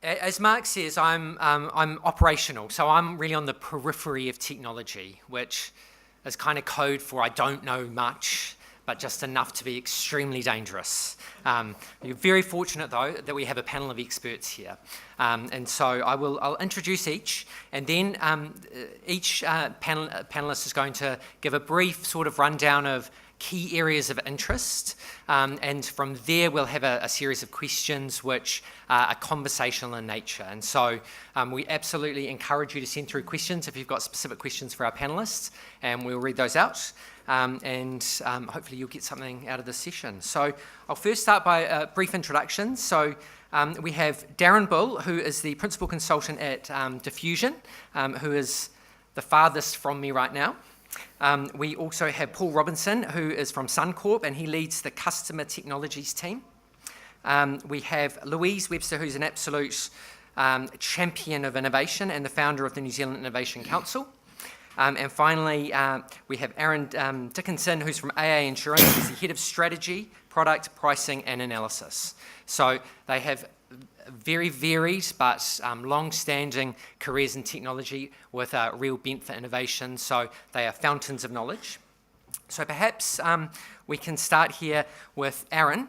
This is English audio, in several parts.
As Mark says, I'm operational, so I'm really on the periphery of technology, which is kind of code for I don't know much, but just enough to be extremely dangerous. You're very fortunate, though, that we have a panel of experts here. And so I'll introduce each, and then each panelist is going to give a brief sort of rundown of key areas of interest, and from there we'll have a series of questions which are conversational in nature. And so we absolutely encourage you to send through questions if you've got specific questions for our panelists, and we'll read those out, and hopefully you'll get something out of this session. So I'll first start by a brief introduction. So we have Darren Bull, who is the principal consultant at Diffusion, who is the farthest from me right now. We also have Paul Robinson, who is from Suncorp, and he leads the customer technologies team. We have Louise Webster, who's an absolute champion of innovation and the founder of the New Zealand Innovation Council. And finally, we have Aaron Dickinson, who's from AA Insurance. He's the head of strategy, product, pricing, and analysis. So they have very varied but long-standing careers in technology with a real bent for innovation, so they are fountains of knowledge. So perhaps we can start here with Aaron,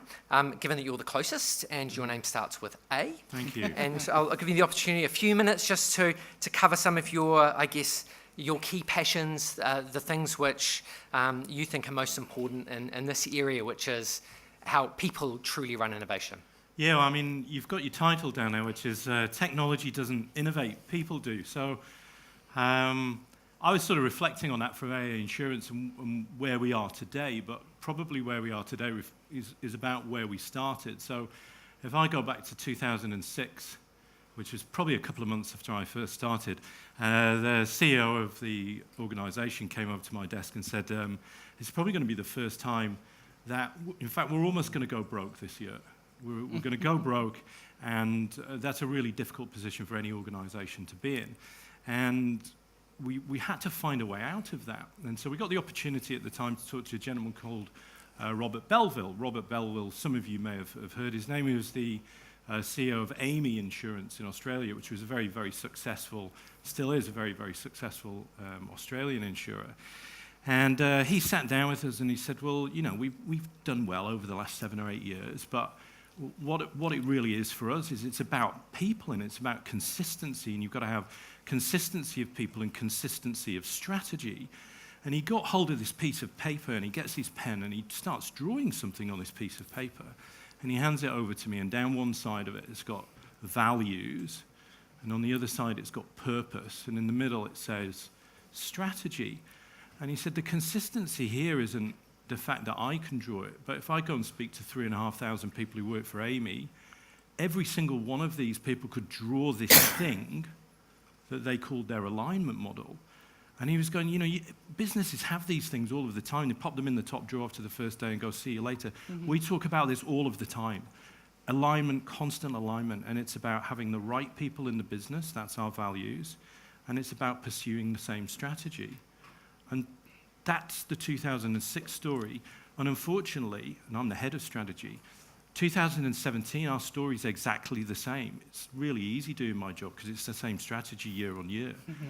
given that you're the closest and your name starts with A. Thank you. And I'll give you the opportunity, a few minutes, just to cover some of your, I guess, your key passions, the things which you think are most important in this area, which is how people truly run innovation. Yeah, well, I mean, you've got your title down there, which is Technology Doesn't Innovate, People Do. So I was sort of reflecting on that for AA Insurance and where we are today, but probably where we are today is about where we started. So if I go back to 2006, which was probably a couple of months after I first started, the CEO of the organisation came over to my desk and said, it's probably going to be the first time that, in fact, we're almost going to go broke this year. We're going to go broke, and that's a really difficult position for any organisation to be in. And we had to find a way out of that. And so we got the opportunity at the time to talk to a gentleman called Robert Belville. Robert Belville, some of you may have heard his name. He was the CEO of Amy Insurance in Australia, which was a very, very successful, still is a very, very successful Australian insurer. And he sat down with us and he said, well, you know, we've done well over the last 7 or 8 years, but what it really is for us is it's about people and it's about consistency, and you've got to have consistency of people and consistency of strategy. And he got hold of this piece of paper and he gets his pen and he starts drawing something on this piece of paper, and he hands it over to me, and down one side of it it's got values, and on the other side it's got purpose, and in the middle it says strategy. And he said the consistency here isn't the fact that I can draw it, but if I go and speak to 3,500 people who work for Amy, every single one of these people could draw this thing that they called their alignment model. And he was going, you know, businesses have these things all of the time. They pop them in the top drawer after the first day and go, see you later. Mm-hmm. We talk about this all of the time. Alignment, constant alignment, and it's about having the right people in the business, that's our values, and it's about pursuing the same strategy. And that's the 2006 story. And unfortunately, and I'm the head of strategy, 2017, our story is exactly the same. It's really easy doing my job because it's the same strategy year on year. Mm-hmm.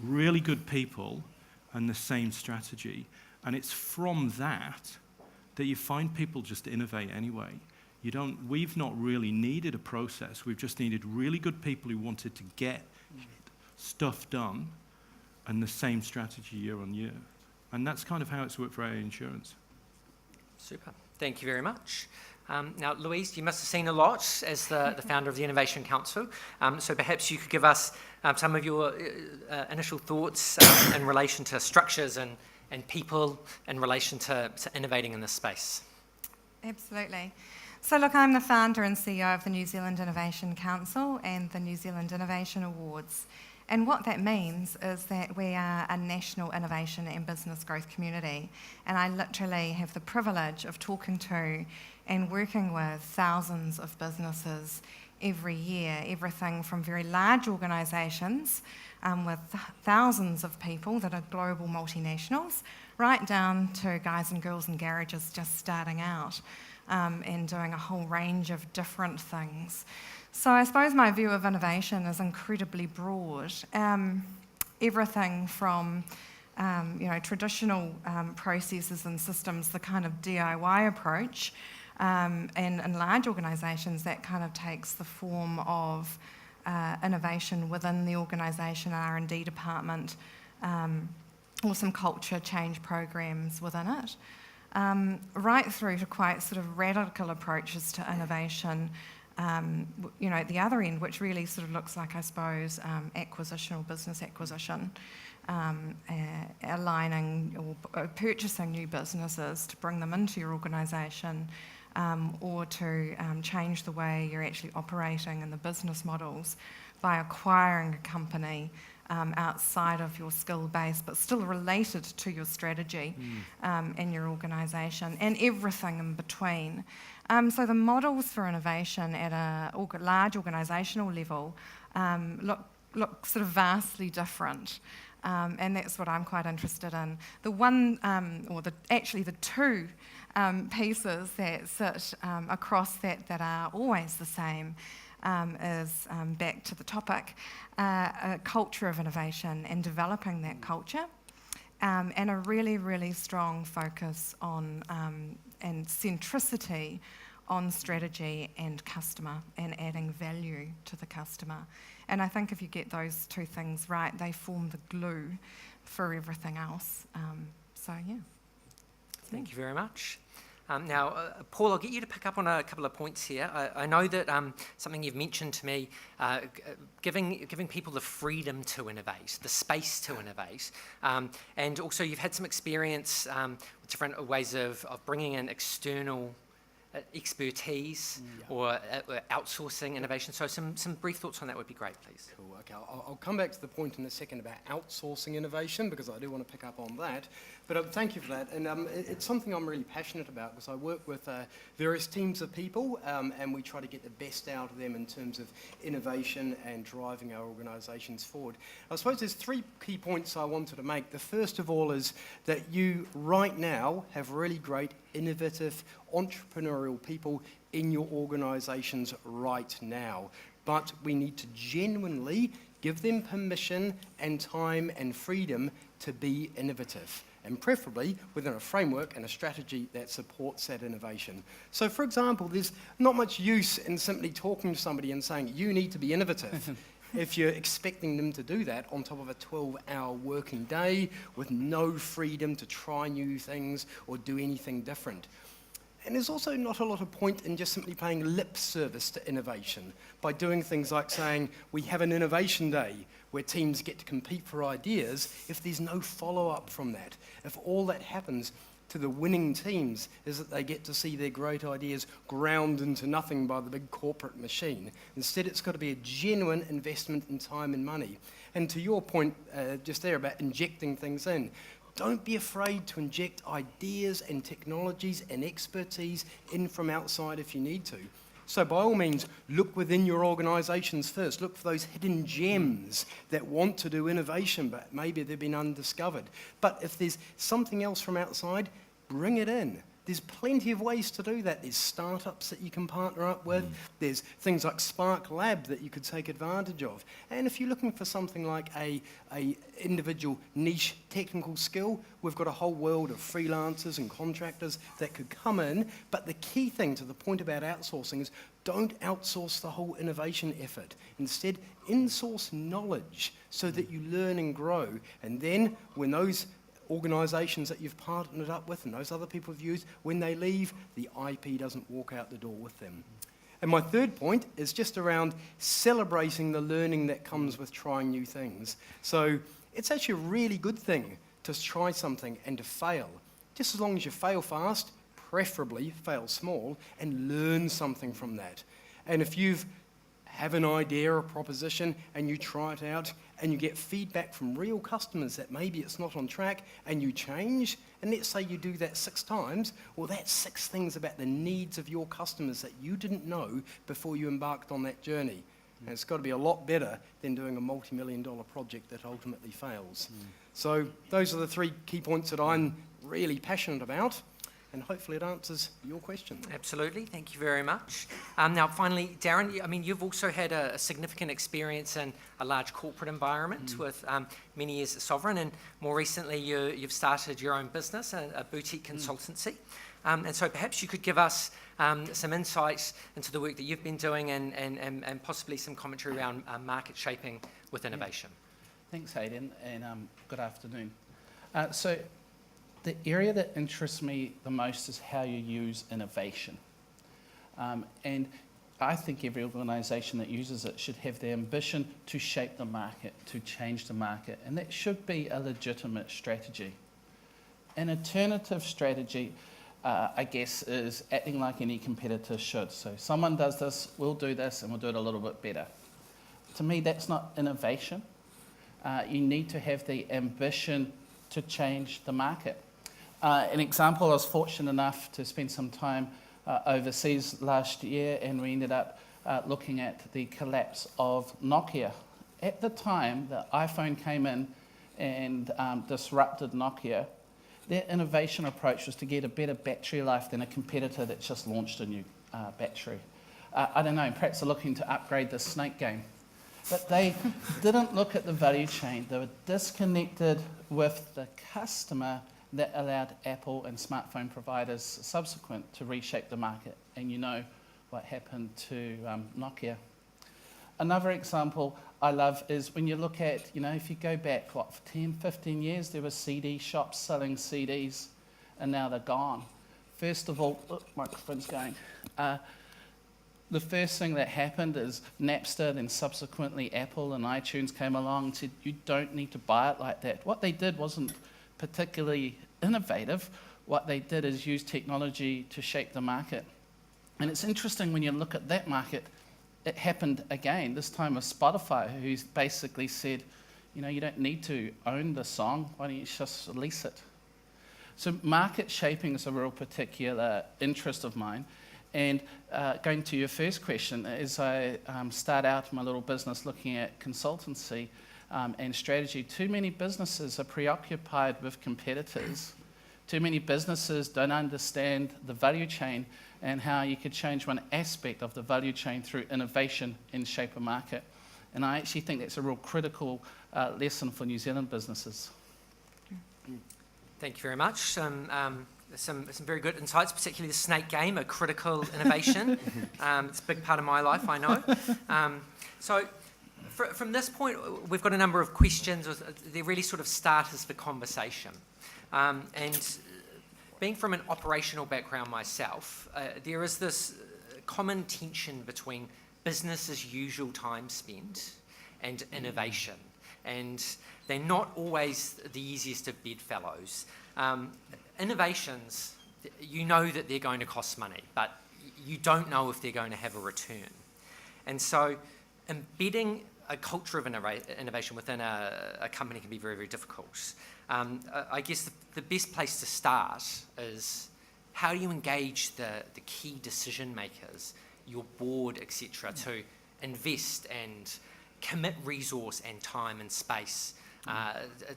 Really good people and the same strategy. And it's from that you find people just innovate anyway. We've not really needed a process. We've just needed really good people who wanted to get stuff done and the same strategy year on year. And that's kind of how it's worked for AA Insurance. Super. Thank you very much. Now, Louise, you must have seen a lot as the founder of the Innovation Council. So perhaps you could give us some of your initial thoughts in relation to structures and people in relation to innovating in this space. Absolutely. So look, I'm the founder and CEO of the New Zealand Innovation Council and the New Zealand Innovation Awards. And what that means is that we are a national innovation and business growth community. And I literally have the privilege of talking to and working with thousands of businesses every year, everything from very large organisations with thousands of people that are global multinationals, right down to guys and girls in garages just starting out. and doing a whole range of different things. So I suppose my view of innovation is incredibly broad. Everything from traditional processes and systems, the kind of DIY approach, and in large organisations that kind of takes the form of innovation within the organisation, R&D department, or some culture change programs within it, right through to quite sort of radical approaches to innovation, at the other end, which really sort of looks like, I suppose, acquisition or business acquisition, aligning or purchasing new businesses to bring them into your organisation, or to change the way you're actually operating in the business models by acquiring a company outside of your skill base, but still related to your strategy and your organisation, and everything in between. So the models for innovation at a large organisational level look sort of vastly different. And that's what I'm quite interested in. The one, the two pieces that sit across that are always the same is, back to the topic, a culture of innovation and developing that culture, and a really, really strong focus on and centricity on strategy and customer and adding value to the customer. And I think if you get those two things right, they form the glue for everything else. Thank you very much. Now, Paul, I'll get you to pick up on a couple of points here. I know that something you've mentioned to me, giving people the freedom to innovate, the space to innovate, and also you've had some experience with different ways of bringing in external expertise or outsourcing innovation. So some brief thoughts on that would be great, please. Cool, okay. I'll come back to the point in a second about outsourcing innovation, because I do want to pick up on that. But thank you for that. And it's something I'm really passionate about, because I work with various teams of people, and we try to get the best out of them in terms of innovation and driving our organisations forward. I suppose there's three key points I wanted to make. The first of all is that you right now have really great, innovative, entrepreneurial people in your organisations right now. But we need to genuinely give them permission and time and freedom to be innovative, and preferably within a framework and a strategy that supports that innovation. So, for example, there's not much use in simply talking to somebody and saying, you need to be innovative, if you're expecting them to do that on top of a 12-hour working day with no freedom to try new things or do anything different. And there's also not a lot of point in just simply paying lip service to innovation by doing things like saying, we have an innovation day where teams get to compete for ideas, if there's no follow-up from that. If all that happens to the winning teams is that they get to see their great ideas ground into nothing by the big corporate machine. Instead, it's got to be a genuine investment in time and money. And to your point just there about injecting things in, don't be afraid to inject ideas and technologies and expertise in from outside if you need to. So by all means, look within your organisations first. Look for those hidden gems that want to do innovation, but maybe they've been undiscovered. But if there's something else from outside, bring it in. There's plenty of ways to do that. There's startups that you can partner up with. There's things like Spark Lab that you could take advantage of. And if you're looking for something like a individual niche technical skill, we've got a whole world of freelancers and contractors that could come in. But the key thing to the point about outsourcing is don't outsource the whole innovation effort. Instead, insource knowledge so that you learn and grow. And then when those organisations that you've partnered up with and those other people have used, when they leave, the IP doesn't walk out the door with them. And my third point is just around celebrating the learning that comes with trying new things. So it's actually a really good thing to try something and to fail. Just as long as you fail fast, preferably fail small, and learn something from that. And if you've have an idea or proposition and you try it out and you get feedback from real customers that maybe it's not on track and you change, and let's say you do that 6 times, well, that's 6 things about the needs of your customers that you didn't know before you embarked on that journey. And it's got to be a lot better than doing a multi-million-dollar project that ultimately fails. So those are the 3 key points that I'm really passionate about. and hopefully it answers your question. Absolutely, thank you very much. Now, finally, Darren, I mean, you've also had a significant experience in a large corporate environment with many years at Sovereign, and more recently you've started your own business, a boutique consultancy. And so perhaps you could give us some insights into the work that you've been doing and possibly some commentary around market shaping with innovation. Thanks, Hayden, and good afternoon. So the area that interests me the most is how you use innovation. And I think every organisation that uses it should have the ambition to shape the market, to change the market, and that should be a legitimate strategy. An alternative strategy, I guess, is acting like any competitor should. So someone does this, we'll do this, and we'll do it a little bit better. To me, that's not innovation. You need to have the ambition to change the market. An example, I was fortunate enough to spend some time overseas last year, and we ended up looking at the collapse of Nokia. At the time, the iPhone came in and disrupted Nokia. Their innovation approach was to get a better battery life than a competitor that's just launched a new battery. I don't know, perhaps they're looking to upgrade the Snake game. But they didn't look at the value chain. They were disconnected with the customer that allowed Apple and smartphone providers subsequent to reshape the market. And you know what happened to Nokia. Another example I love is when you look at, if you go back, 10, 15 years, there were CD shops selling CDs, and now they're gone. First of all, microphone's going. The first thing that happened is Napster, then subsequently Apple and iTunes came along and said, you don't need to buy it like that. What they did wasn't particularly innovative. What they did is use technology to shape the market. And it's interesting when you look at that market, it happened again, this time with Spotify, who basically said, you don't need to own the song, why don't you just release it? So market shaping is a real particular interest of mine. And going to your first question, as I start out my little business looking at consultancy and strategy, too many businesses are preoccupied with competitors. Too many businesses don't understand the value chain and how you could change one aspect of the value chain through innovation and shape a market. And I actually think that's a real critical lesson for New Zealand businesses. Thank you very much. Some very good insights, particularly the Snake game, a critical innovation. It's a big part of my life, I know. So from this point, we've got a number of questions. They're really sort of starters for conversation. And being from an operational background myself, there is this common tension between business as usual time spent and innovation. And they're not always the easiest of bedfellows. Innovations, you know that they're going to cost money, but you don't know if they're going to have a return. And so embedding a culture of innovation within a company can be very, very difficult. I guess the best place to start is how do you engage the key decision makers, your board, etc., to invest and commit resource and time and space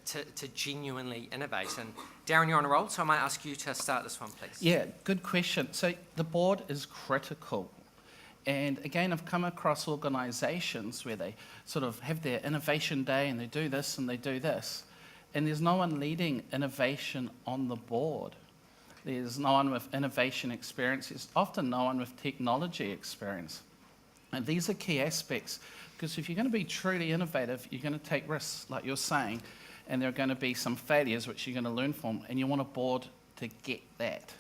to genuinely innovate. And Darren, you're on a roll, so I might ask you to start this one, please. Yeah, good question. So the board is critical. And again, I've come across organisations where they sort of have their innovation day and they do this and they do this. And there's no one leading innovation on the board. There's no one with innovation experience. There's often no one with technology experience. And these are key aspects, because if you're going to be truly innovative, you're going to take risks, like you're saying, and there are going to be some failures which you're going to learn from, and you want a board to get that.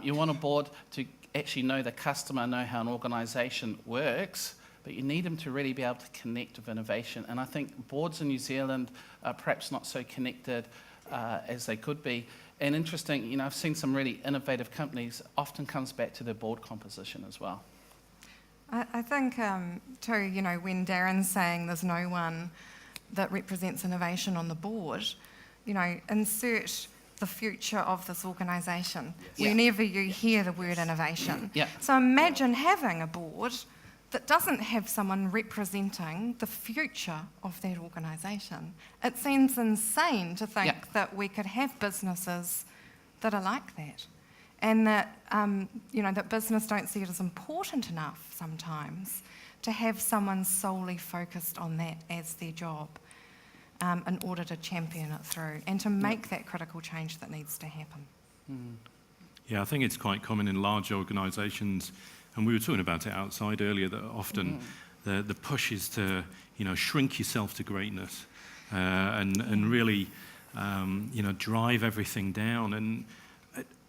You want a board to actually know the customer, know how an organisation works, but you need them to really be able to connect with innovation. And I think boards in New Zealand are perhaps not so connected as they could be. And interesting, I've seen some really innovative companies, often comes back to their board composition as well. I think, too, when Darren's saying there's no one that represents innovation on the board, insert the future of this organisation whenever you hear the word innovation. Yeah. So imagine having a board that doesn't have someone representing the future of that organisation. It seems insane to think that we could have businesses that are like that. and that, that business don't see it as important enough sometimes to have someone solely focused on that as their job in order to champion it through and to make that critical change that needs to happen. Yeah, I think it's quite common in large organisations, and we were talking about it outside earlier, that often the push is to, shrink yourself to greatness and really, drive everything down. And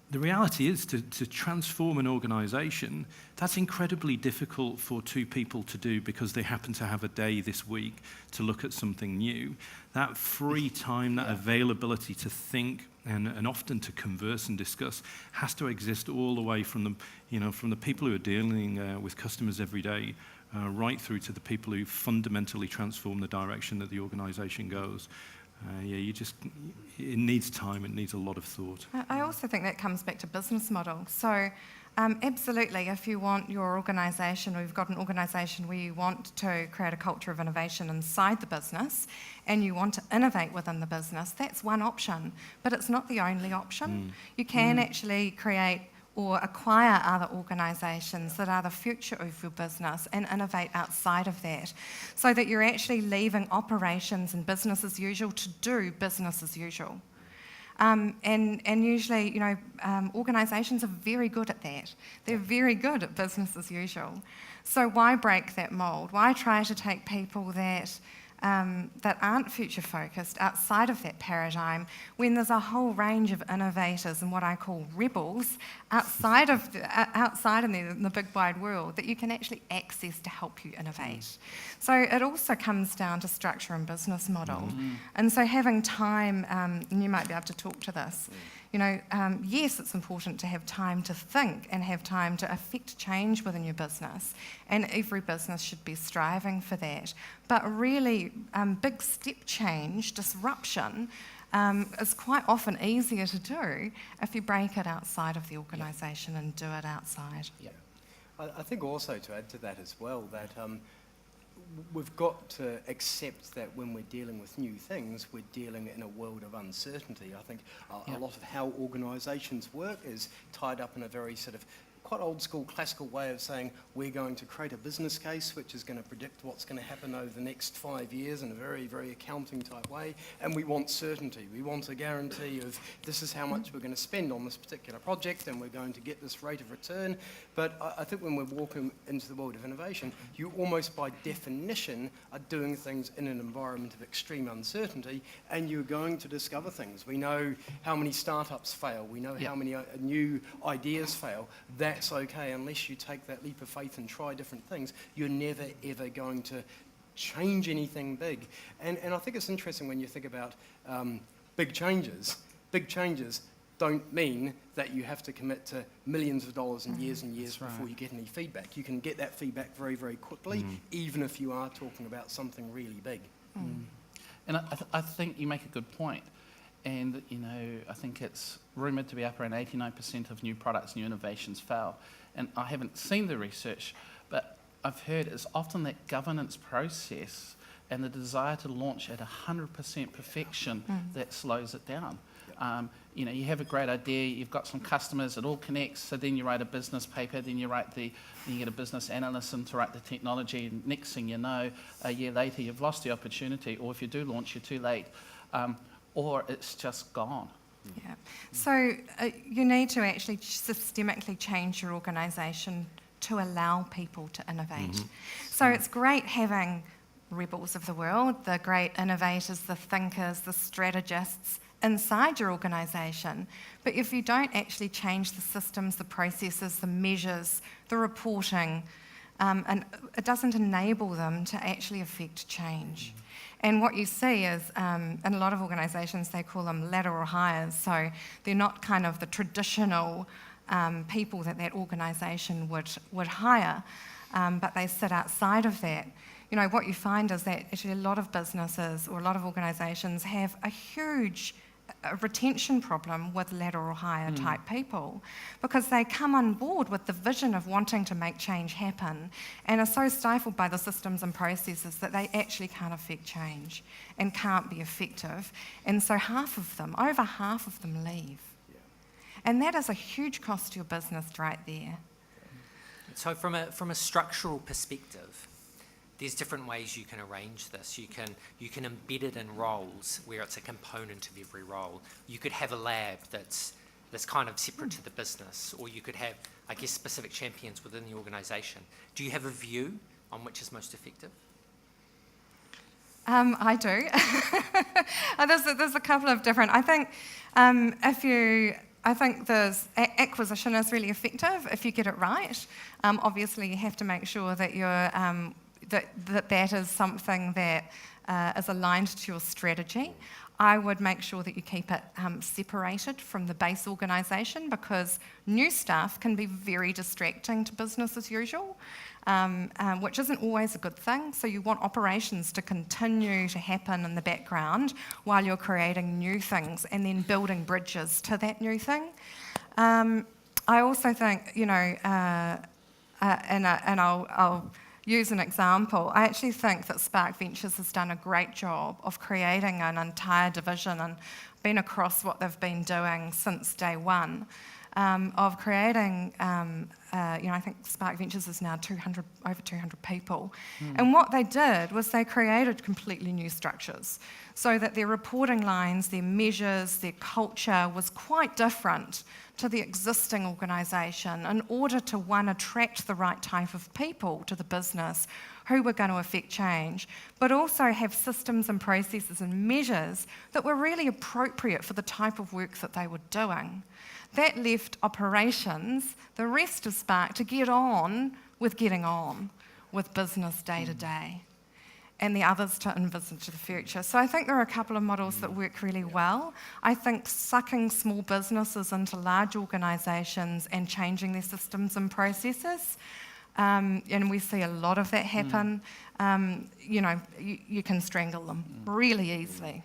the reality is to transform an organisation, that's incredibly difficult for two people to do because they happen to have a day this week to look at something new. That free time, that availability to think and often to converse and discuss has to exist all the way from the people who are dealing with customers every day right through to the people who fundamentally transform the direction that the organisation goes. It needs time, it needs a lot of thought. I also think that comes back to business model. So absolutely, if you want your organisation, or you've got an organisation where you want to create a culture of innovation inside the business and you want to innovate within the business, that's one option, but it's not the only option. You can actually create or acquire other organisations that are the future of your business and innovate outside of that, so that you're actually leaving operations and business as usual to do business as usual. And usually, organisations are very good at that. They're very good at business as usual. So why break that mould? Why try to take people that aren't future-focused outside of that paradigm when there's a whole range of innovators and what I call rebels outside in the big wide world that you can actually access to help you innovate. So it also comes down to structure and business model. And so having time, and you might be able to talk to this, yes, it's important to have time to think and have time to affect change within your business, and every business should be striving for that. But really, big step change, disruption, is quite often easier to do if you break it outside of the organisation and do it outside. Yeah. I think also to add to that as well, that we've got to accept that when we're dealing with new things, we're dealing in a world of uncertainty. I think a lot of how organisations work is tied up in a very sort of quite old school classical way of saying we're going to create a business case which is going to predict what's going to happen over the next 5 years in a very, very accounting type way, and we want certainty. We want a guarantee of this is how much we're going to spend on this particular project and we're going to get this rate of return. But I think when we're walking into the world of innovation, you almost by definition are doing things in an environment of extreme uncertainty, and you're going to discover things. We know how many startups fail. We know how many new ideas fail. That's okay, unless you take that leap of faith and try different things. You're never, ever going to change anything big. And I think it's interesting when you think about big changes. Big changes don't mean that you have to commit to millions of dollars and years before you get any feedback. You can get that feedback very, very quickly, even if you are talking about something really big. And I think you make a good point. And, I think it's rumoured to be up around 89% of new products, new innovations fail. And I haven't seen the research, but I've heard it's often that governance process and the desire to launch at 100% perfection that slows it down. You have a great idea, you've got some customers, it all connects, so then you write a business paper, then you get a business analyst in to write the technology, and next thing you know, a year later you've lost the opportunity, or if you do launch, you're too late. Or it's just gone. Yeah. So you need to actually systemically change your organisation to allow people to innovate. So it's great having rebels of the world, the great innovators, the thinkers, the strategists inside your organisation. But if you don't actually change the systems, the processes, the measures, the reporting, and it doesn't enable them to actually affect change. And what you see is, in a lot of organisations, they call them lateral hires. So they're not kind of the traditional people that organisation would hire, but they sit outside of that. What you find is that actually a lot of businesses or a lot of organisations have a huge retention problem with lateral hire type people, because they come on board with the vision of wanting to make change happen and are so stifled by the systems and processes that they actually can't affect change and can't be effective. And so over half of them leave. And that is a huge cost to your business right there. So from a structural perspective, there's different ways you can arrange this. You can embed it in roles where it's a component of every role. You could have a lab that's kind of separate to the business, or you could have, I guess, specific champions within the organisation. Do you have a view on which is most effective? I do. There's a couple of different. I think I think there's acquisition is really effective if you get it right. Obviously, you have to make sure that you're that is something that is aligned to your strategy. I would make sure that you keep it separated from the base organisation, because new stuff can be very distracting to business as usual, which isn't always a good thing. So you want operations to continue to happen in the background while you're creating new things and then building bridges to that new thing. I also think, and I'll use an example. I actually think that Spark Ventures has done a great job of creating an entire division, and been across what they've been doing since day one, of creating, I think Spark Ventures is now over 200 people. And what they did was they created completely new structures so that their reporting lines, their measures, their culture was quite different to the existing organisation, in order to, one, attract the right type of people to the business who were going to affect change, but also have systems and processes and measures that were really appropriate for the type of work that they were doing. That left operations, the rest of Spark, to get on with getting on with business day to day, and the others to envisage the future. So I think there are a couple of models that work really well. I think sucking small businesses into large organisations and changing their systems and processes, and we see a lot of that happen, you can strangle them really easily.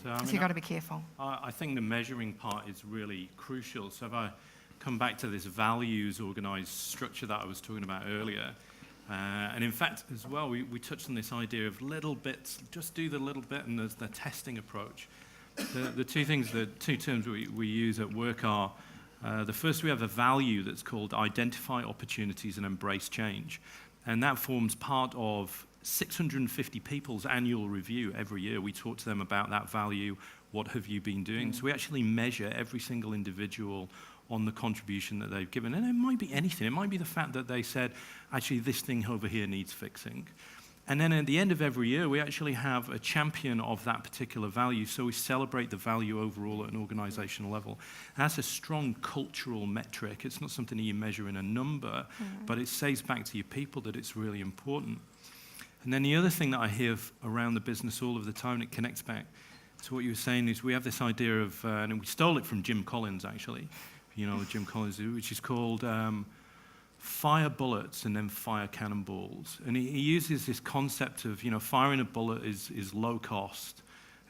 So you've got to be careful. I think the measuring part is really crucial. So if I come back to this values organised structure that I was talking about earlier, and in fact, as well, we touched on this idea of little bits, just do the little bit, and there's the testing approach. The two terms we use at work are, the first, we have a value that's called identify opportunities and embrace change. And that forms part of 650 people's annual review every year. We talk to them about that value, what have you been doing? So we actually measure every single individual on the contribution that they've given. And it might be anything. It might be the fact that they said, actually, this thing over here needs fixing. And then at the end of every year, we actually have a champion of that particular value. So we celebrate the value overall at an organizational level. And that's a strong cultural metric. It's not something that you measure in a number, but it says back to your people that it's really important. And then the other thing that I hear around the business all of the time, and it connects back to what you were saying, is we have this idea of, and we stole it from Jim Collins, actually, Jim Collins, which is called fire bullets and then fire cannonballs. And he uses this concept of, firing a bullet is low cost,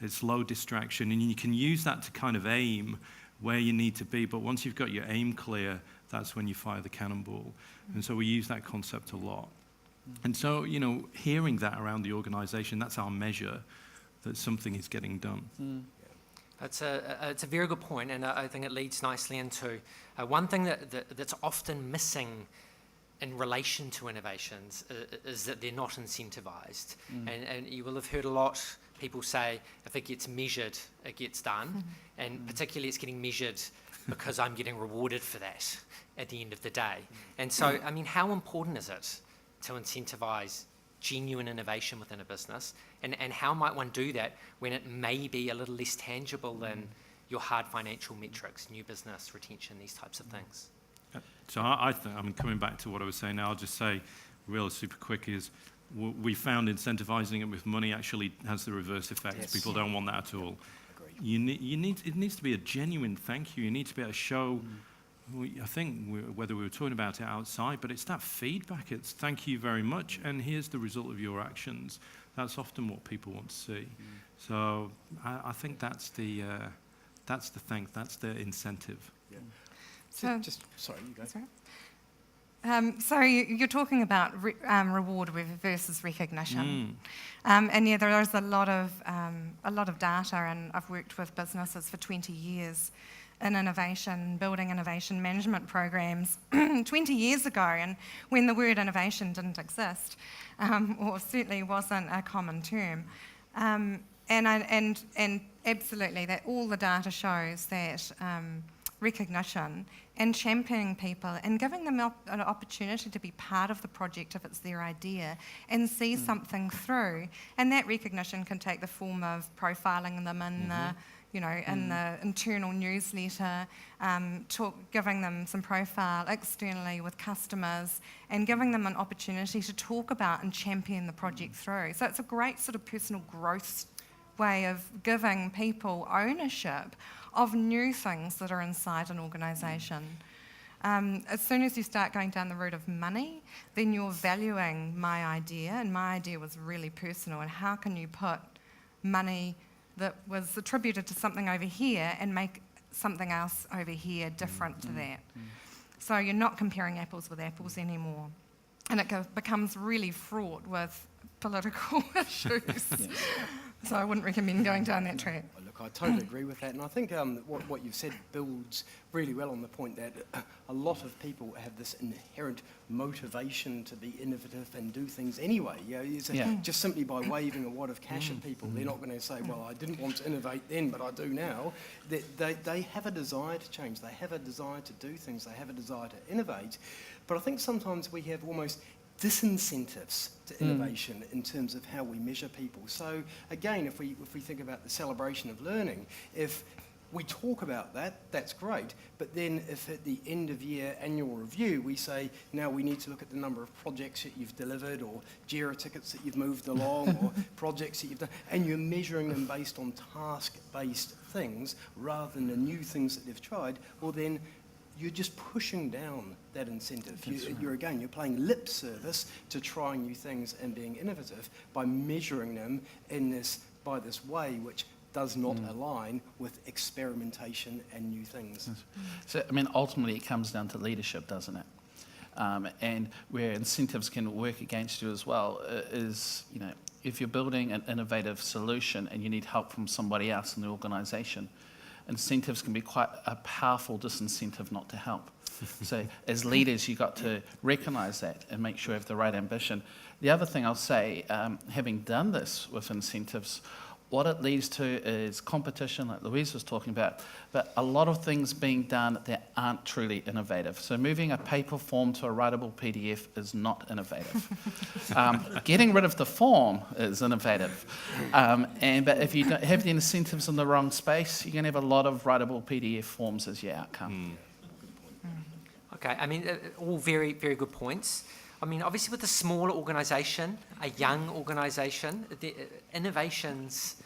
it's low distraction, and you can use that to kind of aim where you need to be. But once you've got your aim clear, that's when you fire the cannonball. And so we use that concept a lot. And so, hearing that around the organization, that's our measure that something is getting done. It's a very good point, and I think it leads nicely into one thing that's often missing in relation to innovations is that they're not incentivized. And you will have heard a lot people say, if it gets measured, it gets done. And particularly it's getting measured because I'm getting rewarded for that at the end of the day. And so, how important is it to incentivize genuine innovation within a business, and how might one do that when it may be a little less tangible than your hard financial metrics, new business, retention, these types of things? So I think, coming back to what I was saying now, I'll just say, real super quick, is we found incentivizing it with money actually has the reverse effect. Yes. People don't want that at all. It needs to be a genuine thank you. You need to be able to show, I think whether we were talking about it outside, but it's that feedback. It's thank you very much, and here's the result of your actions. That's often what people want to see. So I think that's the incentive. Yeah. So, Sorry, you go. Sorry. So you're talking about reward versus recognition, and there is a lot of data, and I've worked with businesses for 20 years in innovation, building innovation management programs 20 years ago, and when the word innovation didn't exist, or certainly wasn't a common term. And absolutely, that all the data shows that recognition and championing people and giving them an opportunity to be part of the project if it's their idea and see something through. And that recognition can take the form of profiling them in the, in the internal newsletter, giving them some profile externally with customers and giving them an opportunity to talk about and champion the project through. So it's a great sort of personal growth way of giving people ownership of new things that are inside an organisation. As soon as you start going down the route of money, then you're valuing my idea, and my idea was really personal, and how can you put money that was attributed to something over here and make something else over here different to that. So you're not comparing apples with apples anymore. And it becomes really fraught with political issues. So I wouldn't recommend going down that track. Look, I totally agree with that, and I think what you've said builds really well on the point that a lot of people have this inherent motivation to be innovative and do things anyway. Just simply by waving a wad of cash at people, they're not going to say, well, I didn't want to innovate then, but I do now. They have a desire to change, they have a desire to do things, they have a desire to innovate, but I think sometimes we have almost disincentives to innovation in terms of how we measure people. So again, if we think about the celebration of learning, if we talk about that, that's great, but then if at the end of year annual review we say, now we need to look at the number of projects that you've delivered or JIRA tickets that you've moved along or projects that you've done, and you're measuring them based on task-based things rather than the new things that they've tried, well then you're just pushing down that incentive. You're playing lip service to trying new things and being innovative by measuring them by this way which does not align with experimentation and new things. So, I mean, ultimately it comes down to leadership, doesn't it? And where incentives can work against you as well is, if you're building an innovative solution and you need help from somebody else in the organisation, incentives can be quite a powerful disincentive not to help. So as leaders, you've got to recognise that and make sure you have the right ambition. The other thing I'll say, having done this with incentives, what it leads to is competition, like Louise was talking about, but a lot of things being done that aren't truly innovative. So moving a paper form to a writable PDF is not innovative. Getting rid of the form is innovative. But if you don't have the incentives in the wrong space, you're going to have a lot of writable PDF forms as your outcome. Okay, I mean, all very, very good points. I mean, obviously with a smaller organisation, a young organisation, the innovations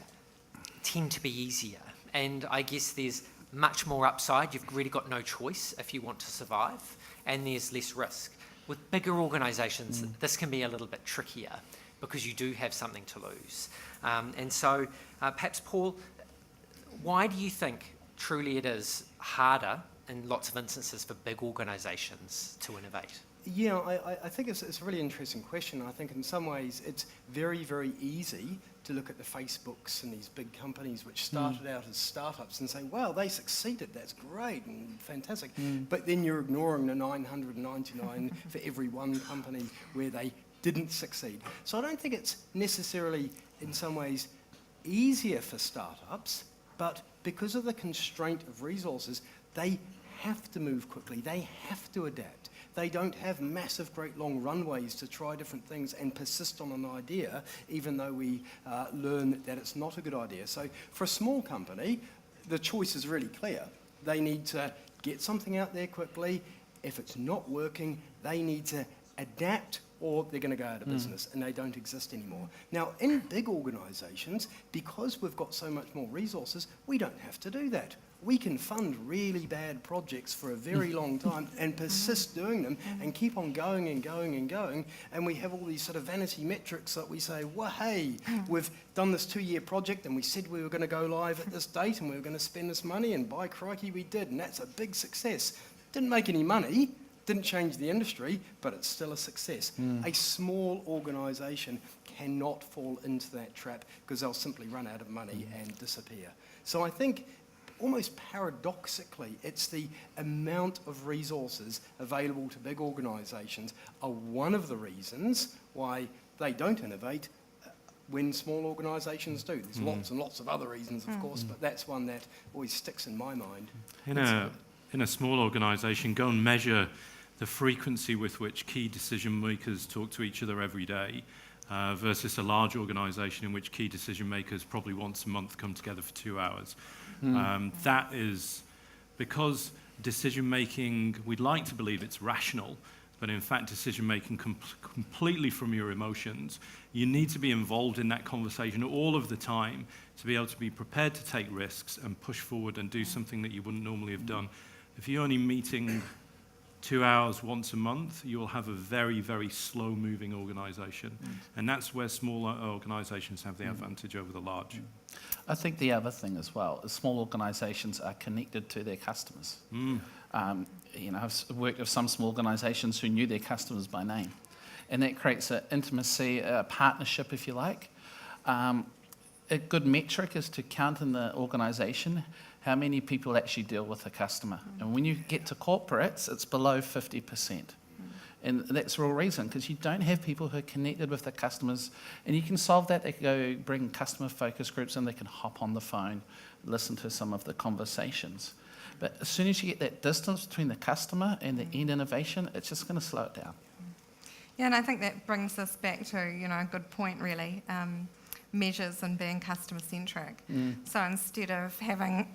tend to be easier. And I guess there's much more upside. You've really got no choice if you want to survive. And there's less risk. With bigger organisations, this can be a little bit trickier because you do have something to lose. And so perhaps, Paul, why do you think truly it is harder in lots of instances for big organisations to innovate? Yeah, I think it's a really interesting question. I think in some ways it's very, very easy to look at the Facebooks and these big companies which started out as startups and say, wow, they succeeded, that's great and fantastic. But then you're ignoring the 999 for every one company where they didn't succeed. So I don't think it's necessarily, in some ways, easier for startups, but because of the constraint of resources, they have to move quickly, they have to adapt. They don't have massive, great long runways to try different things and persist on an idea, even though we learn that it's not a good idea. So for a small company, the choice is really clear. They need to get something out there quickly. If it's not working, they need to adapt or they're going to go out of business and they don't exist anymore. Now, in big organisations, because we've got so much more resources, we don't have to do that. We can fund really bad projects for a very long time and persist doing them and keep on going and going and going. And we have all these sort of vanity metrics that we say, well, hey, we've done this 2-year project and we said we were going to go live at this date and we were going to spend this money, and by crikey we did, and that's a big success. Didn't make any money, didn't change the industry, but it's still a success. A small organisation cannot fall into that trap because they'll simply run out of money and disappear. So I think almost paradoxically, it's the amount of resources available to big organisations are one of the reasons why they don't innovate when small organisations do. There's lots and lots of other reasons, of course, but that's one that always sticks in my mind. In a small organisation, go and measure the frequency with which key decision makers talk to each other every day versus a large organisation in which key decision makers probably once a month come together for 2 hours. That is because decision making, we'd like to believe it's rational, but in fact decision making completely from your emotions. You need to be involved in that conversation all of the time to be able to be prepared to take risks and push forward and do something that you wouldn't normally have done. If you're only meeting 2 hours once a month, you'll have a very, very slow-moving organisation. And that's where smaller organisations have the advantage over the large. I think the other thing as well is small organisations are connected to their customers. I've worked with some small organisations who knew their customers by name. And that creates an intimacy, a partnership, if you like. A good metric is to count in the organisation how many people actually deal with a customer. And when you get to corporates, it's below 50%. And that's the real reason, because you don't have people who are connected with the customers. And you can solve that. They can go bring customer focus groups and they can hop on the phone, listen to some of the conversations. But as soon as you get that distance between the customer and the end innovation, it's just going to slow it down. Yeah, and I think that brings us back to, a good point really, measures and being customer-centric. So instead of having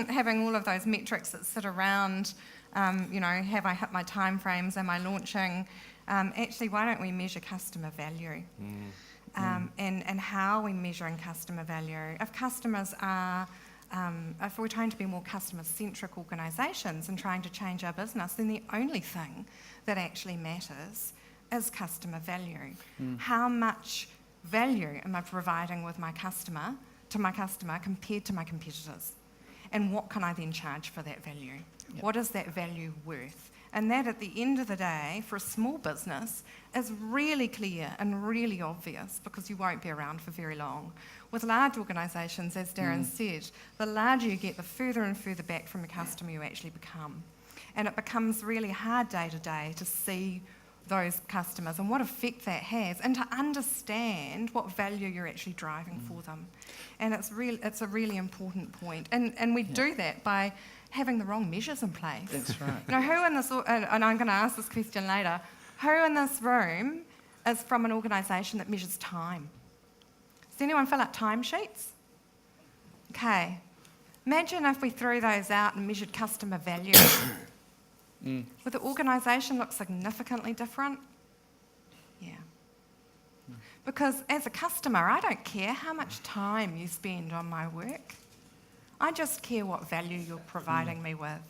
having all of those metrics that sit around, have I hit my timeframes, am I launching, actually why don't we measure customer value? And how are we measuring customer value? If customers are, if we're trying to be more customer-centric organisations and trying to change our business, then the only thing that actually matters is customer value. How much value am I providing with my customer compared to my competitors? And what can I then charge for that value? Yep. What is that value worth? And that at the end of the day, for a small business, is really clear and really obvious because you won't be around for very long. With large organisations, as Darren said, the larger you get, the further and further back from a customer you actually become. And it becomes really hard day to day to see those customers and what effect that has, and to understand what value you're actually driving for them. And it's a really important point. And we do that by having the wrong measures in place. That's right. Who in this, and I'm going to ask this question later, who in this room is from an organisation that measures time? Does anyone fill out timesheets? Okay. Imagine if we threw those out and measured customer value. Would the organisation look significantly different? Yeah. Because as a customer, I don't care how much time you spend on my work. I just care what value you're providing me with.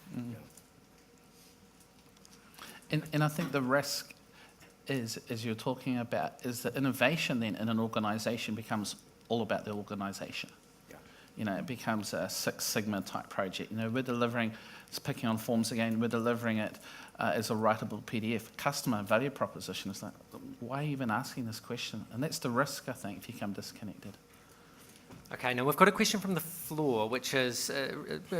And I think the risk is, as you're talking about, is that innovation then in an organisation becomes all about the organisation. It becomes a Six Sigma type project. We're delivering, it's picking on forms again, we're delivering it as a writable PDF. Customer value proposition is like, why are you even asking this question? And that's the risk, I think, if you become disconnected. Okay, now we've got a question from the floor, which is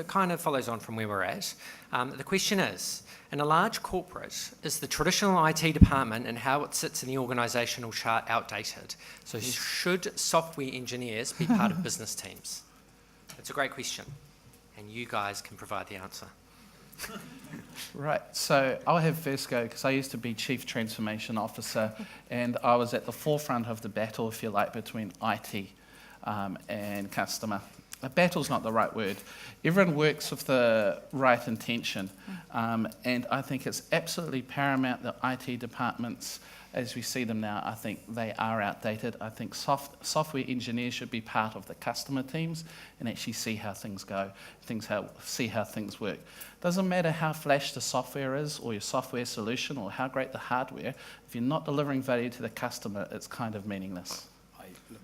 kind of follows on from where we're at. The question is, in a large corporate, is the traditional IT department and how it sits in the organisational chart outdated? So should software engineers be part of business teams? It's a great question, and you guys can provide the answer. Right, so I'll have first go because I used to be Chief Transformation Officer and I was at the forefront of the battle, if you like, between IT and customer. A battle's not the right word. Everyone works with the right intention, and I think it's absolutely paramount that IT departments, as we see them now, I think they are outdated. I think software engineers should be part of the customer teams and actually see how things go, see how things work. Doesn't matter how flash the software is or your software solution or how great the hardware, if you're not delivering value to the customer, it's kind of meaningless.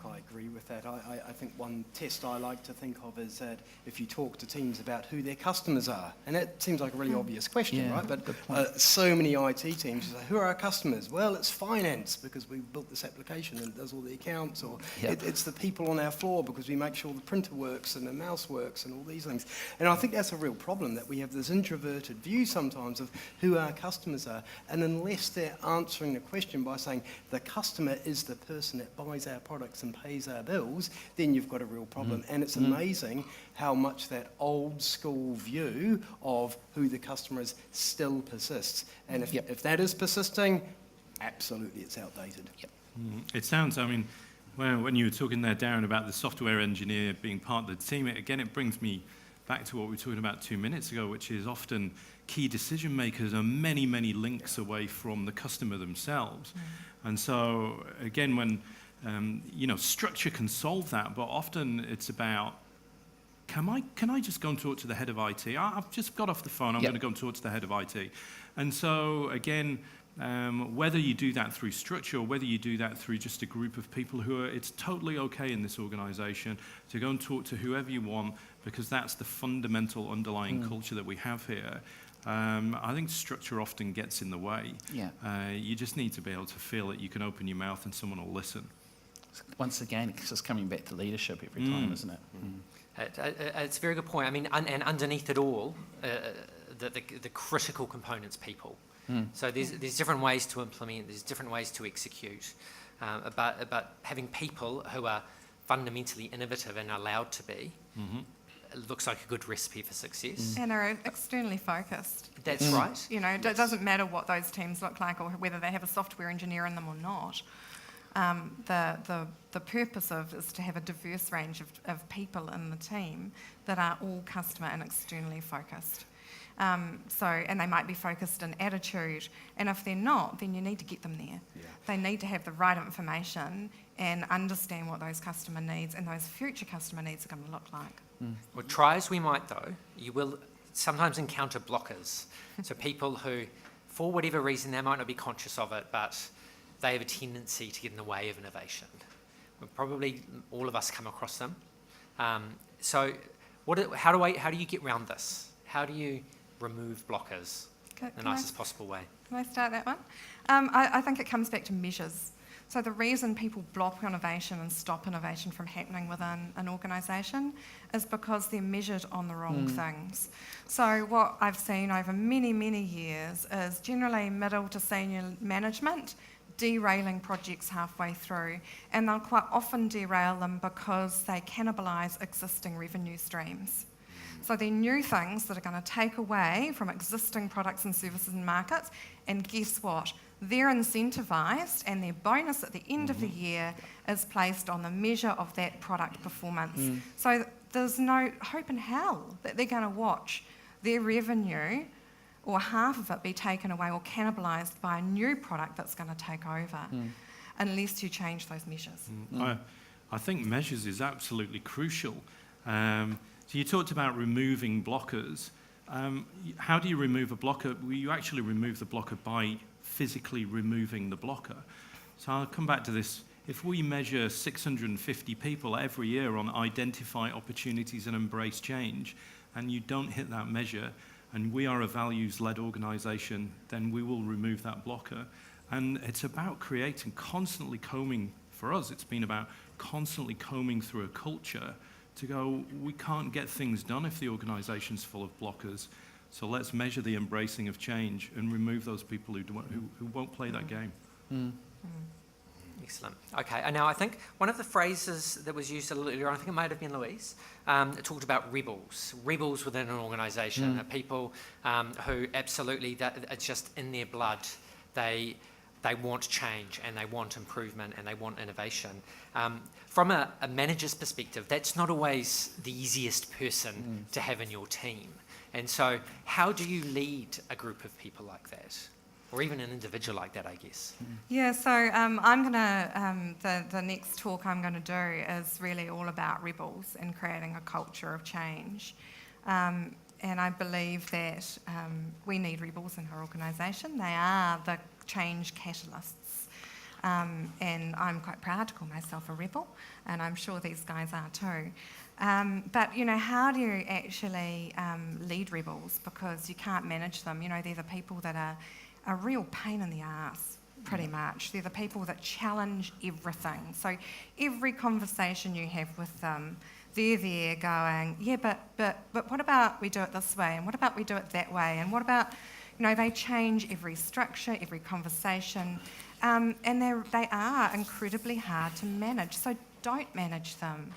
I agree with that. I think one test I like to think of is that if you talk to teams about who their customers are, and that seems like a really obvious question, Yeah, right? But good point. so many IT teams say, who are our customers? Well, it's finance because we built this application and it does all the accounts, or Yep. it's the people on our floor because we make sure the printer works and the mouse works and all these things. And I think that's a real problem, that we have this introverted view sometimes of who our customers are, and unless they're answering the question by saying the customer is the person that buys our products and pays our bills, then you've got a real problem. And it's amazing how much that old school view of who the customer is still persists. And if that is persisting, absolutely it's outdated. It sounds, I mean, when you were talking there, Darren, about the software engineer being part of the team, it brings me back to what we were talking about 2 minutes ago, which is often key decision makers are many, many links away from the customer themselves. And so, again, when, structure can solve that, but often it's about, can I just go and talk to the head of IT? I've just got off the phone, I'm going to go and talk to the head of IT. And so, again, whether you do that through structure or whether you do that through just a group of people it's totally okay in this organization to go and talk to whoever you want, because that's the fundamental underlying culture that we have here. I think structure often gets in the way. Yeah. You just need to be able to feel that you can open your mouth and someone will listen. Once again, it's just coming back to leadership every time, isn't it? It's a very good point. I mean, and underneath it all, the critical components, people. So there's different ways to implement, there's different ways to execute, but having people who are fundamentally innovative and allowed to be, it looks like a good recipe for success. And are externally focused. That's right. You know, it doesn't matter what those teams look like or whether they have a software engineer in them or not. The purpose is to have a diverse range of people in the team that are all customer and externally focused. And they might be focused in attitude, and if they're not, then you need to get them there. Yeah. They need to have the right information and understand what those customer needs and those future customer needs are going to look like. Well, try as we might, though, you will sometimes encounter blockers. So people who, for whatever reason, they might not be conscious of it, but they have a tendency to get in the way of innovation. Probably all of us come across them. So how do you get around this? How do you remove blockers in the nicest possible way? Can I start that one? I think it comes back to measures. So the reason people block innovation and stop innovation from happening within an organisation is because they're measured on the wrong things. So what I've seen over many, many years is generally middle to senior management derailing projects halfway through, and they'll quite often derail them because they cannibalise existing revenue streams. So they're new things that are going to take away from existing products and services and markets, and guess what? They're incentivised, and their bonus at the end of the year is placed on the measure of that product performance. So there's no hope in hell that they're going to watch their revenue or half of it be taken away or cannibalised by a new product that's going to take over, unless you change those measures. I think measures is absolutely crucial. So you talked about removing blockers. How do you remove a blocker? Well, you actually remove the blocker by physically removing the blocker. So I'll come back to this. If we measure 650 people every year on identify opportunities and embrace change, and you don't hit that measure, and we are a values-led organisation, then we will remove that blocker. And it's about constantly combing, for us, it's been about constantly combing through a culture to go, we can't get things done if the organisation's full of blockers. So let's measure the embracing of change and remove those people who won't play that game. Excellent. Okay, and now I think one of the phrases that was used a little earlier, I think it might have been Louise, it talked about rebels within an organisation, people who absolutely, it's just in their blood, they want change and they want improvement and they want innovation. From a manager's perspective, that's not always the easiest person to have in your team. And so how do you lead a group of people like that? Or even an individual like that, I guess. Yeah, so I'm going to, the next talk I'm going to do is really all about rebels and creating a culture of change. And I believe that we need rebels in our organisation. They are the change catalysts. And I'm quite proud to call myself a rebel, and I'm sure these guys are too. But, how do you actually lead rebels? Because you can't manage them. They're the people that are a real pain in the arse, pretty much. They're the people that challenge everything. So every conversation you have with them, they're there going, yeah, but what about we do it this way? And what about we do it that way? And what about, they change every structure, every conversation. And they are incredibly hard to manage. So don't manage them.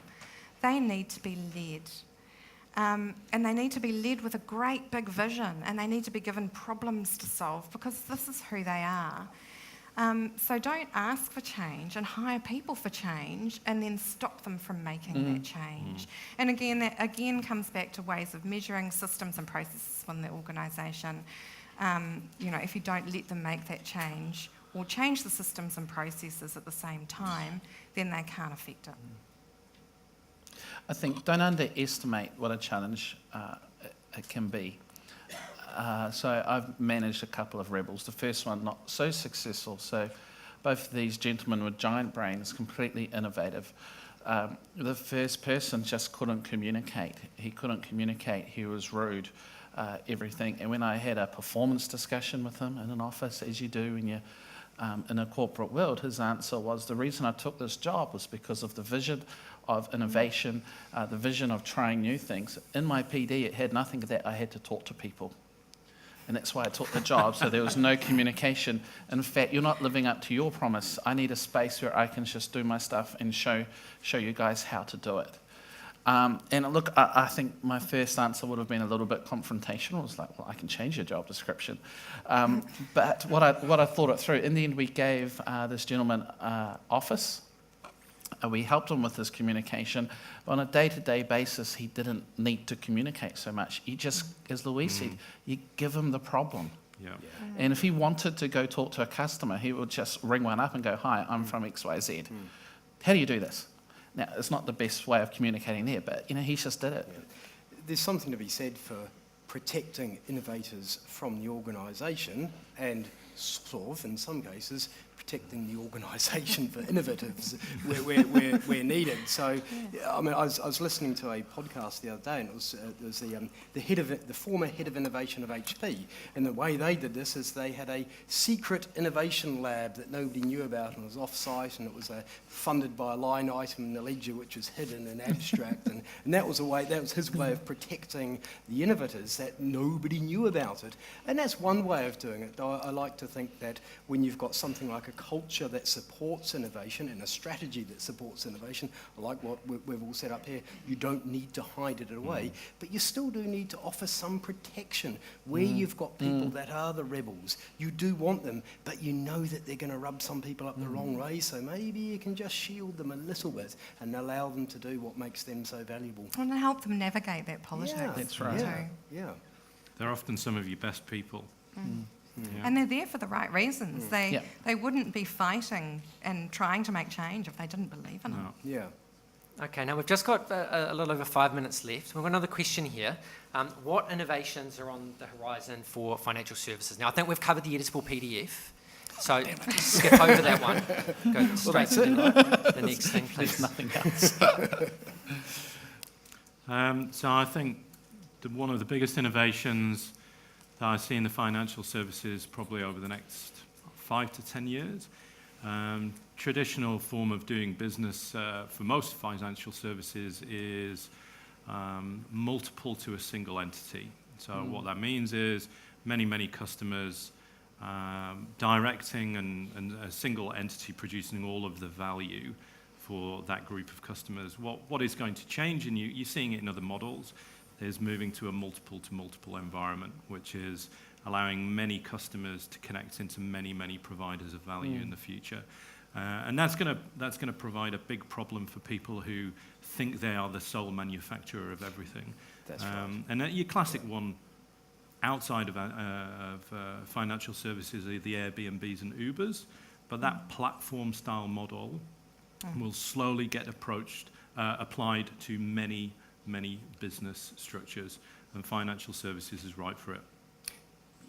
They need to be led. And they need to be led with a great big vision, and they need to be given problems to solve, because this is who they are. So don't ask for change and hire people for change and then stop them from making that change. And again, that again comes back to ways of measuring systems and processes within the organisation. If you don't let them make that change or change the systems and processes at the same time, then they can't affect it. I think don't underestimate what a challenge it can be. So I've managed a couple of rebels. The first one not so successful. So both of these gentlemen with giant brains, completely innovative. The first person just couldn't communicate. He couldn't communicate. He was rude. Everything. And when I had a performance discussion with him in an office, as you do when you're in a corporate world, his answer was, the reason I took this job was because of the vision of innovation, the vision of trying new things. In my PD, it had nothing of that. I had to talk to people. And that's why I took the job, so there was no communication. In fact, you're not living up to your promise. I need a space where I can just do my stuff and show you guys how to do it. And look, I think my first answer would have been a little bit confrontational. It was like, well, I can change your job description. But what I thought it through, in the end we gave this gentleman office. We helped him with his communication. But on a day-to-day basis, he didn't need to communicate so much. You just, as Louise said, you give him the problem. Yeah. And if he wanted to go talk to a customer, he would just ring one up and go, hi, I'm from XYZ. How do you do this? Now, it's not the best way of communicating there, but, he just did it. Yeah. There's something to be said for protecting innovators from the organisation and sort of, in some cases, protecting the organisation for innovatives where needed. So, I mean, I was listening to a podcast the other day, and it was the former head of innovation of HP, and the way they did this is they had a secret innovation lab that nobody knew about, and was off-site, and it was funded by a line item in the ledger which was hidden and abstract, and that was his way of protecting the innovators, that nobody knew about it. And that's one way of doing it. I like to think that when you've got something like a culture that supports innovation and a strategy that supports innovation, like what we've all set up here, you don't need to hide it away, but you still do need to offer some protection where you've got people that are the rebels. You do want them, but you know that they're going to rub some people up the wrong way, so maybe you can just shield them a little bit and allow them to do what makes them so valuable. And help them navigate that politics. Yeah, That's right. Too. Yeah. They're often some of your best people. Yeah. And they're there for the right reasons. They wouldn't be fighting and trying to make change if they didn't believe in it. No. Yeah. Okay, now we've just got a little over 5 minutes left. We've got another question here. What innovations are on the horizon for financial services? Now, I think we've covered the editable PDF, so skip over that one. Go straight to the next thing, please. There's nothing else. So I think one of the biggest innovations that I see in the financial services probably over the next 5 to 10 years. Traditional form of doing business for most financial services is multiple to a single entity. So what that means is many customers directing and a single entity producing all of the value for that group of customers. What is going to change, and you're seeing it in other models, is moving to a multiple to multiple environment, which is allowing many customers to connect into many providers of value in the future. And that's going to provide a big problem for people who think they are the sole manufacturer of everything. That's right. And your classic one outside of financial services are the Airbnbs and Ubers, but that platform-style model will slowly get applied to many business structures, and financial services is right for it.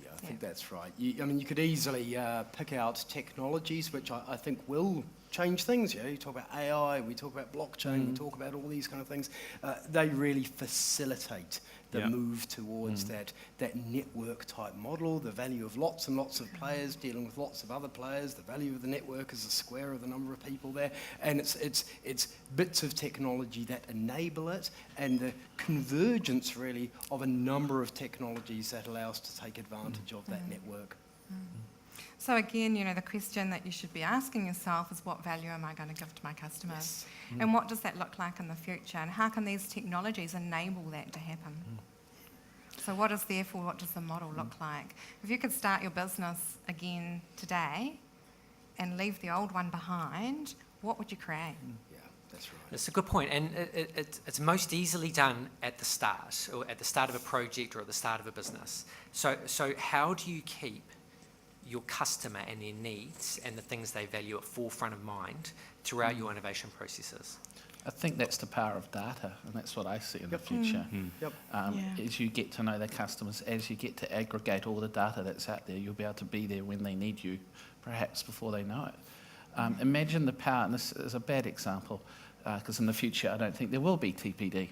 Yeah, I think that's right. You could easily pick out technologies which I think will change things. You talk about AI, we talk about blockchain, we talk about all these kind of things. They really facilitate the move towards that network type model, the value of lots and lots of players dealing with lots of other players, the value of the network is the square of the number of people there, and it's bits of technology that enable it, and the convergence really of a number of technologies that allow us to take advantage of that network. So again, the question that you should be asking yourself is, what value am I going to give to my customers? Yes. And what does that look like in the future? And how can these technologies enable that to happen? So what does the model look like? If you could start your business again today and leave the old one behind, what would you create? Yeah, that's right. That's a good point, and it's most easily done at the start, or at the start of a project, or at the start of a business. So how do you keep your customer and their needs and the things they value at forefront of mind throughout your innovation processes? I think that's the power of data, and that's what I see in the future. Yep. As you get to know the customers, as you get to aggregate all the data that's out there, you'll be able to be there when they need you, perhaps before they know it. Imagine the power, and this is a bad example, because in the future I don't think there will be TPD.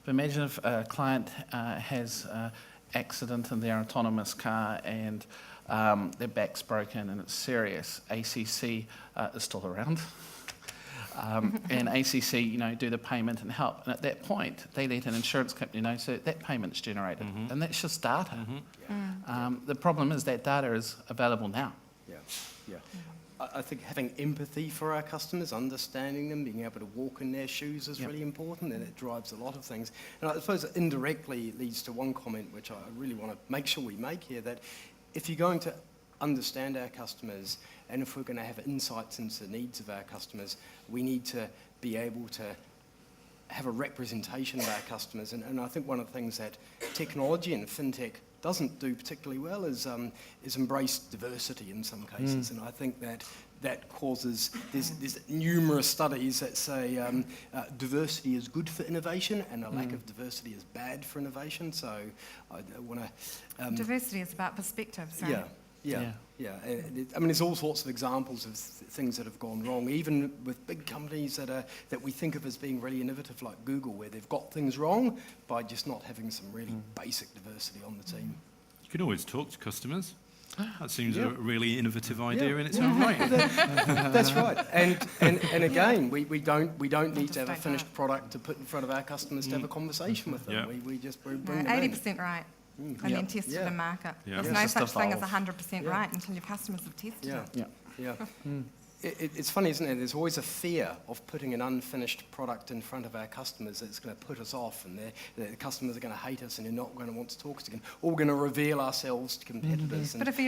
But imagine if a client has an accident in their autonomous car and their back's broken and it's serious. ACC is still around. And ACC, do the payment and help. And at that point, they let an insurance company know, so that payment's generated. And that's just data. The problem is that data is available now. Yeah. I think having empathy for our customers, understanding them, being able to walk in their shoes is really important, and it drives a lot of things. And I suppose it indirectly leads to one comment which I really want to make sure we make here, that if you're going to understand our customers, and if we're going to have insights into the needs of our customers, we need to be able to have a representation of our customers. And I think one of the things that technology and FinTech doesn't do particularly well is embrace diversity in some cases. And I think that causes, there's numerous studies that say diversity is good for innovation and a lack of diversity is bad for innovation. So I want to... Diversity is about perspectives, right? Yeah. There's all sorts of examples of things that have gone wrong, even with big companies that we think of as being really innovative, like Google, where they've got things wrong by just not having some really basic diversity on the team. You can always talk to customers. That seems a really innovative idea in its own right. That's right. And again, we don't need to have a finished product to put in front of our customers to have a conversation with them. Yeah. We just bring them in. 80% right. And then test it in market. Yeah. There's no such thing as 100% right until your customers have tested it. Yeah. It's funny, isn't it? There's always a fear of putting an unfinished product in front of our customers that's going to put us off, and the customers are going to hate us, and they're not going to want to talk to us again. Or we're going to reveal ourselves to competitors. But if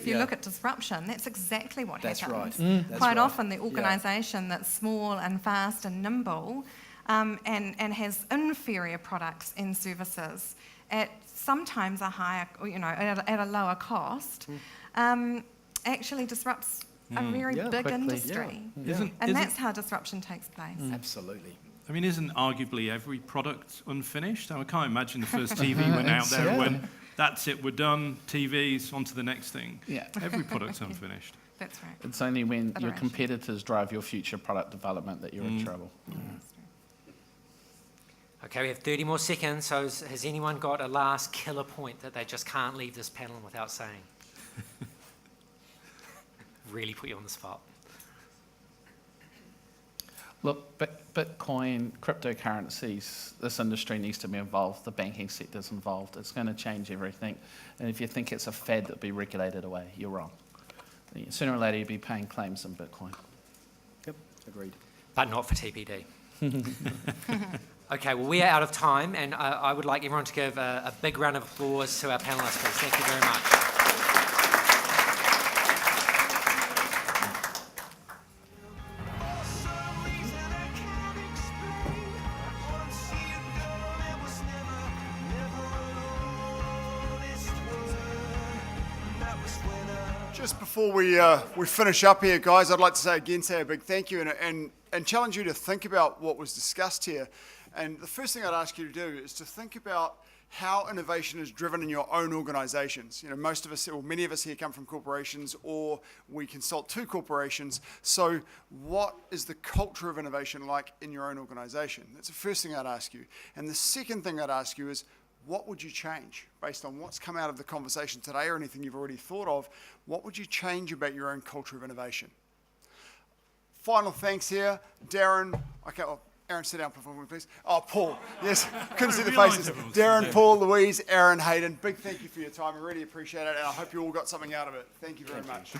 you look at disruption, that's exactly what happens. That's right. That's Quite right. often, the organisation that's small and fast and nimble, and has inferior products and services at sometimes a higher, at a lower cost, actually disrupts a very big quickly. industry. And that's how disruption takes place. Absolutely. I mean, isn't arguably every product unfinished? I can't imagine the first TV went out there when that's it, we're done, TVs, on to the next thing. Yeah. Every product's unfinished. That's right. It's only when your Iteration. competitors drive your future product development that you're in trouble. Okay, we have 30 more seconds, so has anyone got a last killer point that they just can't leave this panel without saying? Really put you on the spot. Look, Bitcoin, cryptocurrencies, this industry needs to be involved. The banking sector's involved. It's going to change everything. And if you think it's a fad that'll be regulated away, you're wrong. Sooner or later, you'll be paying claims in Bitcoin. Yep, agreed. But not for TPD. Okay, well, we are out of time, and I would like everyone to give a big round of applause to our panelists, please. Thank you very much. Just before we finish up here, guys, I'd like to say a big thank you and challenge you to think about what was discussed here. And the first thing I'd ask you to do is to think about how innovation is driven in your own organizations. You know, most of us, or many of us here come from corporations, or we consult to corporations. So what is the culture of innovation like in your own organization? That's the first thing I'd ask you. And the second thing I'd ask you is, what would you change based on what's come out of the conversation today or anything you've already thought of? What would you change about your own culture of innovation? Final thanks here. Darren, okay, well, Aaron, sit down for me, please. Oh, Paul, yes, couldn't see the faces. Darren, Paul, Louise, Aaron, Hayden, big thank you for your time. I really appreciate it, and I hope you all got something out of it. Thank you very much.